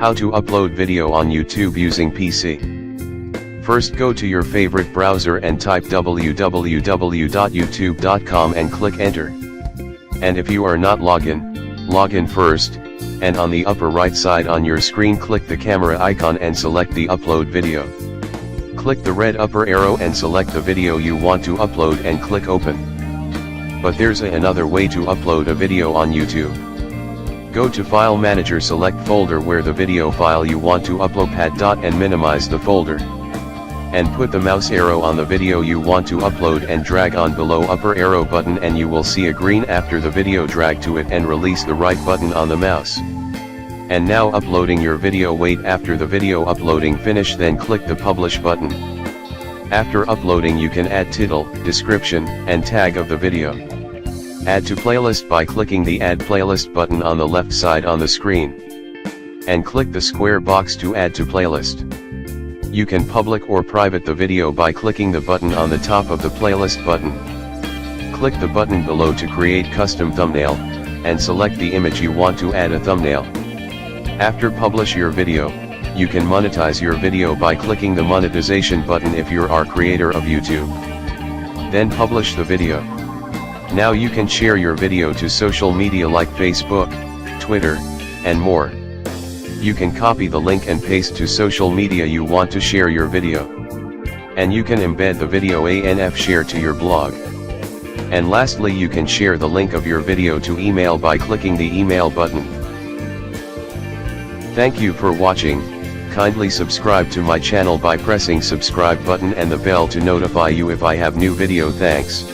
How to upload video on YouTube using PC. First, go to your favorite browser and type www.youtube.com and click enter. And if you are not log in first, and on the upper right side on your screen click the camera icon and select the upload video. Click the red upper arrow and select the video you want to upload and click open. But there's another way to upload a video on YouTube. Go to File Manager, select folder where the video file you want to upload and minimize the folder. And put the mouse arrow on the video you want to upload and drag on below upper arrow button, and you will see a green after the video. Drag to it and release the right button on the mouse. And now uploading your video. Wait after the video uploading finish, then click the publish button. After uploading you can add title, description, and tag of the video. Add to playlist by clicking the add playlist button on the left side on the screen. And click the square box to add to playlist. You can public or private the video by clicking the button on the top of the playlist button. Click the button below to create custom thumbnail, and select the image you want to add a thumbnail. After publish your video, you can monetize your video by clicking the monetization button if you are creator of YouTube. Then publish the video. Now you can share your video to social media like Facebook, Twitter, and more. You can copy the link and paste to social media you want to share your video. And you can embed the video and share to your blog. And lastly, you can share the link of your video to email by clicking the email button. Thank you for watching. Kindly subscribe to my channel by pressing subscribe button and the bell to notify you if I have new video. Thanks.